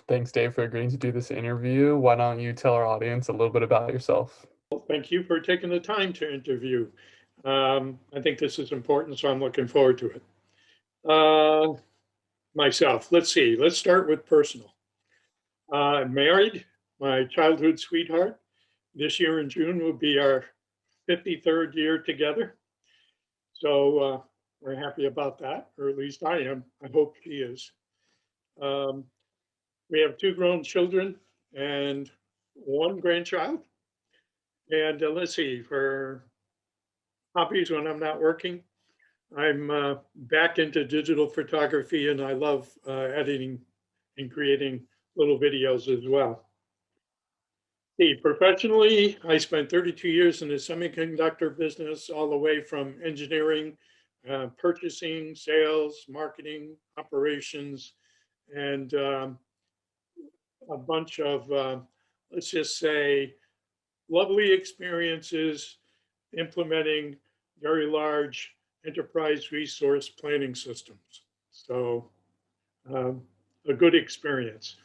Thanks, Dave, for agreeing to do this interview. Why don't you tell our audience a little bit about yourself? Well, thank you for taking the time to interview. I think this is important, so I'm looking forward to it. Uh, Myself, let's see, let's start with personal. I'm married, my childhood sweetheart. This year in June will be our 53rd year together. So we're happy about that, or at least I am. I hope she is. Um, we have two grown children and one grandchild. And let's see, for hobbies when I'm not working, I'm back into digital photography and I love editing and creating little videos as well. See, professionally, I spent 32 years in the semiconductor business, all the way from engineering, purchasing, sales, marketing, operations, and a bunch of, let's just say, lovely experiences implementing very large enterprise resource planning systems. So a good experience.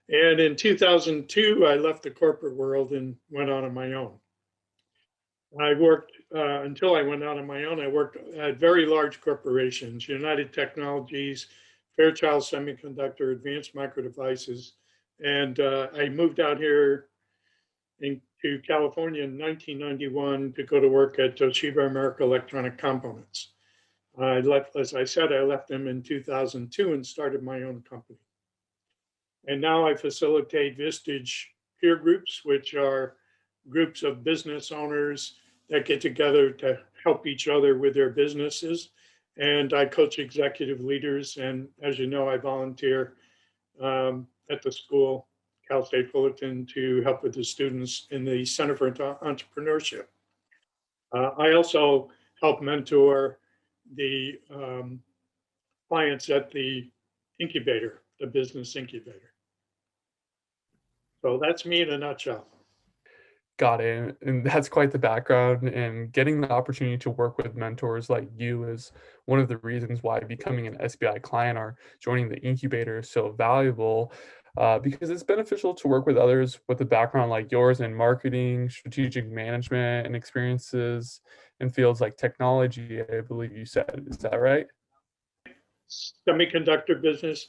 And in 2002, I left the corporate world and went out on my own. I worked until I went out on my own. I worked at very large corporations, United Technologies, Fairchild Semiconductor, Advanced Micro Devices. And I moved out here to California in 1991 to go to work at Toshiba America Electronic Components. I left, as I said, I left them in 2002 and started my own company. And now I facilitate Vistage peer groups, which are groups of business owners that get together to help each other with their businesses. And I coach executive leaders. And as you know, I volunteer at the school, Cal State Fullerton, to help with the students in the Center for Entrepreneurship. I also help mentor the clients at the incubator, the business incubator. So that's me in a nutshell. Got it. And that's quite the background. And getting the opportunity to work with mentors like you is one of the reasons why becoming an SBI client or joining the incubator is so valuable. Because it's beneficial to work with others with a background like yours in marketing, strategic management, and experiences in fields like technology, I believe you said. Is that right? Semiconductor business.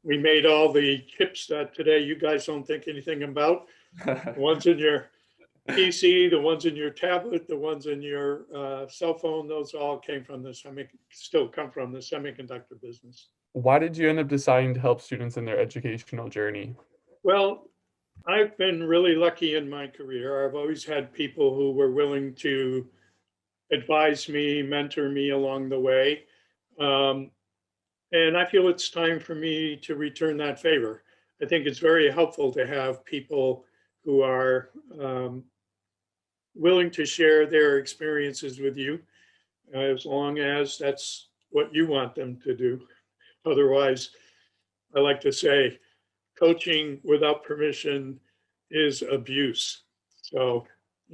We made all the chips that today you guys don't think anything about. The ones in your PC, the ones in your tablet, the ones in your cell phone, those all came from still come from the semiconductor business. Why did you end up deciding to help students in their educational journey? Well, I've been really lucky in my career. I've always had people who were willing to advise me, mentor me along the way. Um, and I feel it's time for me to return that favor. I think it's very helpful to have people who are willing to share their experiences with you, as long as that's what you want them to do. Otherwise, I like to say, coaching without permission is abuse. So,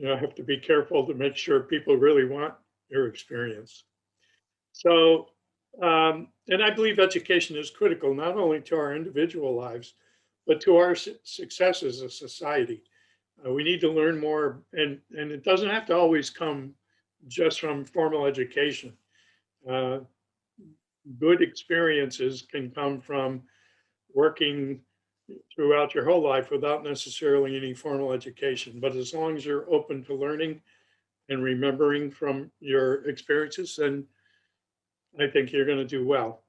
I have to be careful to make sure people really want your experience. So, and I believe education is critical, not only to our individual lives, but to our success as a society. We need to learn more, and it doesn't have to always come just from formal education. Uh, Good experiences can come from working throughout your whole life without necessarily any formal education. But as long as you're open to learning and remembering from your experiences, then I think you're going to do well.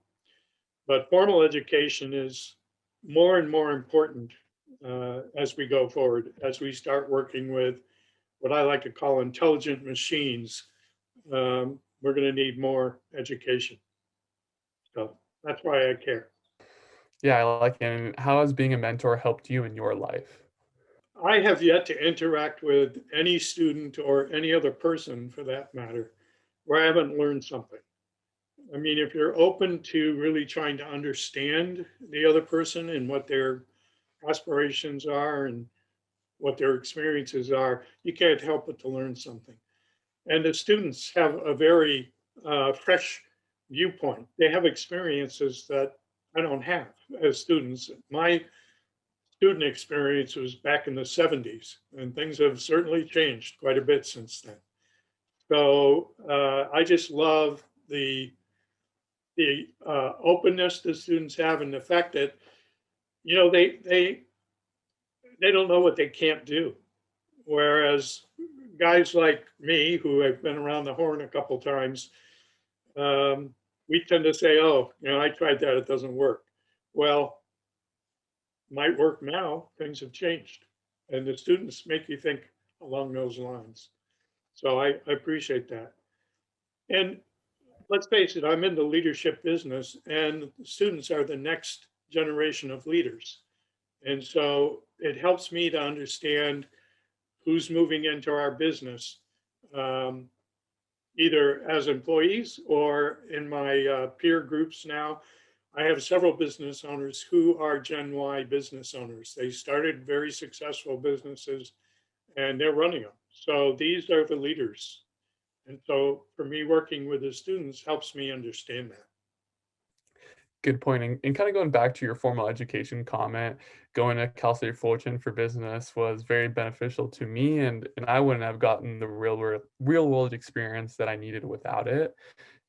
But formal education is more and more important as we go forward, as we start working with what I like to call intelligent machines. We're going to need more education. So that's why I care. Yeah, I like it. And how has being a mentor helped you in your life? I have yet to interact with any student or any other person for that matter where I haven't learned something. I mean, if you're open to really trying to understand the other person and what their aspirations are and what their experiences are, you can't help but to learn something. And the students have a very fresh viewpoint. They have experiences that I don't have as students. My student experience was back in the 70s, and things have certainly changed quite a bit since then. So I just love the openness the students have, and the fact that they don't know what they can't do. Whereas guys like me, who have been around the horn a couple times, um, we tend to say, "Oh, I tried that; it doesn't work." Well, might work now. Things have changed, and the students make you think along those lines. So I appreciate that. And let's face it, I'm in the leadership business, and students are the next generation of leaders. And so it helps me to understand who's moving into our business, um, either as employees or in my peer groups now. I have several business owners who are Gen Y business owners. They started very successful businesses and they're running them. So these are the leaders. And so for me, working with the students helps me understand that. Good point. And kind of going back to your formal education comment, going to Cal State Fullerton for business was very beneficial to me, and I wouldn't have gotten the real world experience that I needed without it.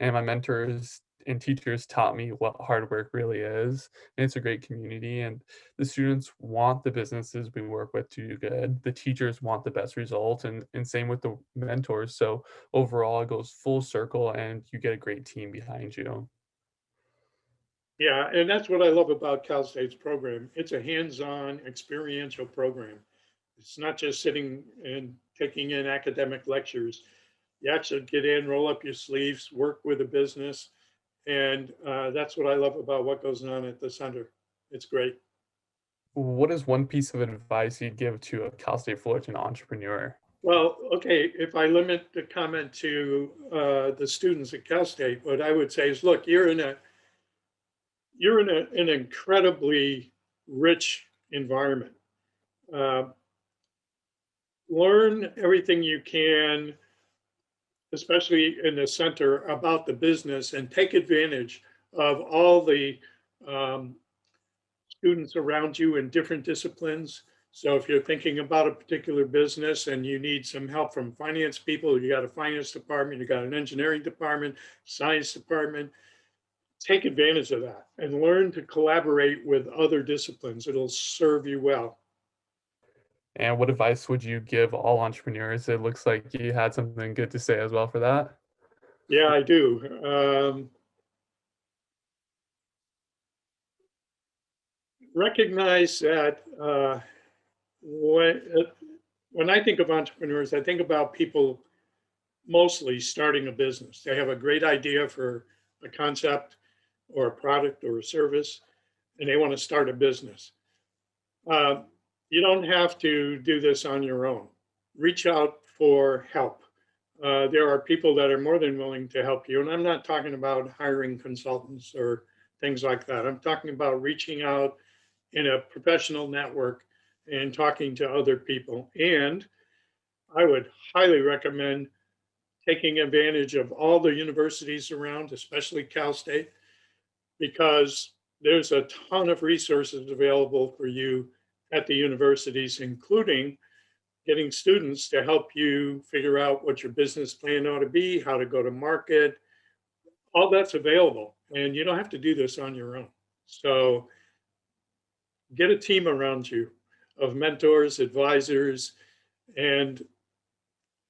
And my mentors and teachers taught me what hard work really is. And it's a great community, and the students want the businesses we work with to do good. The teachers want the best results, and same with the mentors. So overall, it goes full circle, and you get a great team behind you. Yeah, and that's what I love about Cal State's program. It's a hands-on experiential program. It's not just sitting and taking in academic lectures. You actually get in, roll up your sleeves, work with a business, and that's what I love about what goes on at the center. It's great. What is one piece of advice you'd give to a Cal State Fullerton entrepreneur? Well, okay, if I limit the comment to the students at Cal State, what I would say is, look, an incredibly rich environment. Uh, Learn everything you can, especially in the center, about the business, and take advantage of all the um, students around you in different disciplines. So if you're thinking about a particular business and you need some help from finance people, you got a finance department, you got an engineering department, science department, take advantage of that and learn to collaborate with other disciplines. It'll serve you well. And what advice would you give all entrepreneurs? It looks like you had something good to say as well for that. Yeah, I do. Recognize that when I think of entrepreneurs, I think about people mostly starting a business. They have a great idea for a concept or a product or a service, and they want to start a business. Uh, you don't have to do this on your own. Reach out for help. There are people that are more than willing to help you. And I'm not talking about hiring consultants or things like that. I'm talking about reaching out in a professional network and talking to other people. And I would highly recommend taking advantage of all the universities around, especially Cal State, because there's a ton of resources available for you at the universities, including getting students to help you figure out what your business plan ought to be, how to go to market. All that's available, and you don't have to do this on your own. So get a team around you of mentors, advisors, and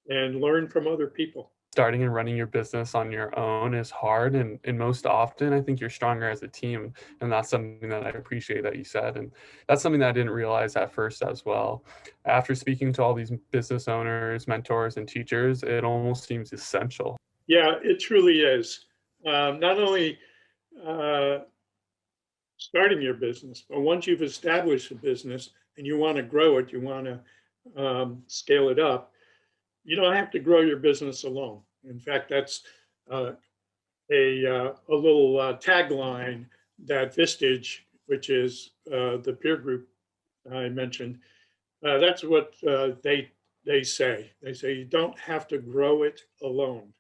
learn from other people. Starting and running your business on your own is hard, and most often I think you're stronger as a team, and that's something that I appreciate that you said, and that's something that I didn't realize at first as well. After speaking to all these business owners, mentors, and teachers, it almost seems essential. Yeah, it truly is. Not only uh, starting your business, but once you've established a business and you want to grow it, you want to scale it up, you don't have to grow your business alone. In fact, that's uh, a little tagline that Vistage, which is the peer group I mentioned, that's what they say. They say you don't have to grow it alone.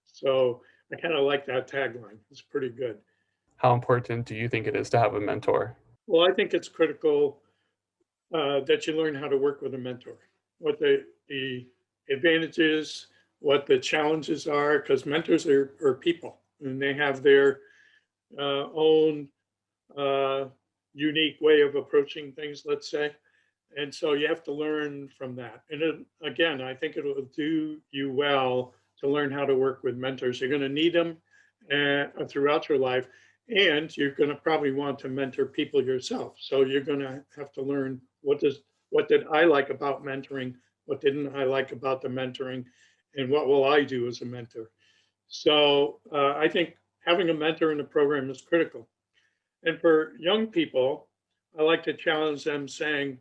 So I kind of like that tagline. It's pretty good. How important do you think it is to have a mentor? Well, I think it's critical that you learn how to work with a mentor, what the advantages, what the challenges are, because mentors are people and they have their own uh, unique way of approaching things, let's say. And so you have to learn from that. And again, I think it will do you well to learn how to work with mentors. You're going to need them throughout your life, and you're going to probably want to mentor people yourself. So you're going to have to learn what did I like about mentoring, what didn't I like about the mentoring, and what will I do as a mentor. So I think having a mentor in the program is critical. And for young people, I like to challenge them saying,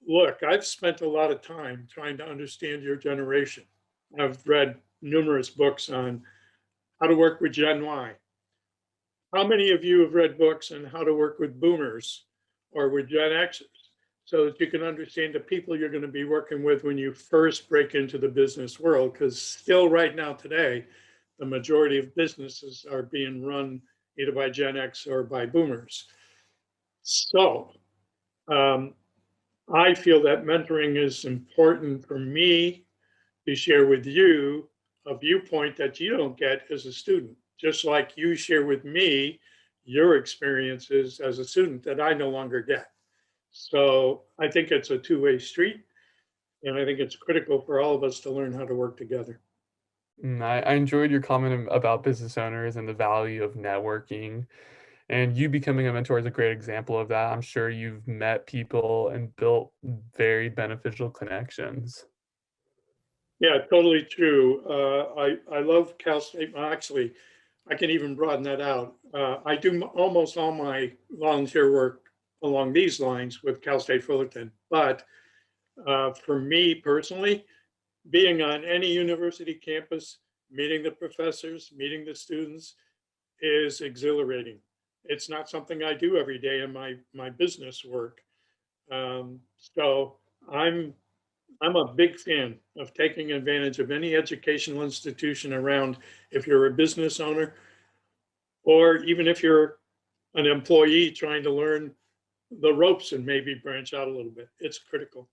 look, I've spent a lot of time trying to understand your generation. I've read numerous books on how to work with Gen Y. How many of you have read books on how to work with boomers or with Gen Xers so that you can understand the people you're going to be working with when you first break into the business world? Because still, right now, today, the majority of businesses are being run either by Gen X or by boomers. So, um, I feel that mentoring is important for me to share with you a viewpoint that you don't get as a student, just like you share with me your experiences as a student that I no longer get. So I think it's a two-way street, and I think it's critical for all of us to learn how to work together. I enjoyed your comment about business owners and the value of networking. And you becoming a mentor is a great example of that. I'm sure you've met people and built very beneficial connections. Yeah, totally true. I love Cal State. Well, actually, I can even broaden that out. I do almost all my volunteer work along these lines with Cal State Fullerton. But for me personally, being on any university campus, meeting the professors, meeting the students is exhilarating. It's not something I do every day in my business work. So I'm I'm a big fan of taking advantage of any educational institution around if you're a business owner or even if you're an employee trying to learn the ropes and maybe branch out a little bit. It's critical.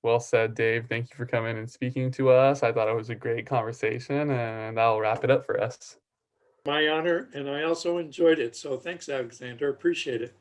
Well said, Dave. Thank you for coming and speaking to us. I thought it was a great conversation, and that'll wrap it up for us. My honor, and I also enjoyed it. So thanks, Alexander. Appreciate it.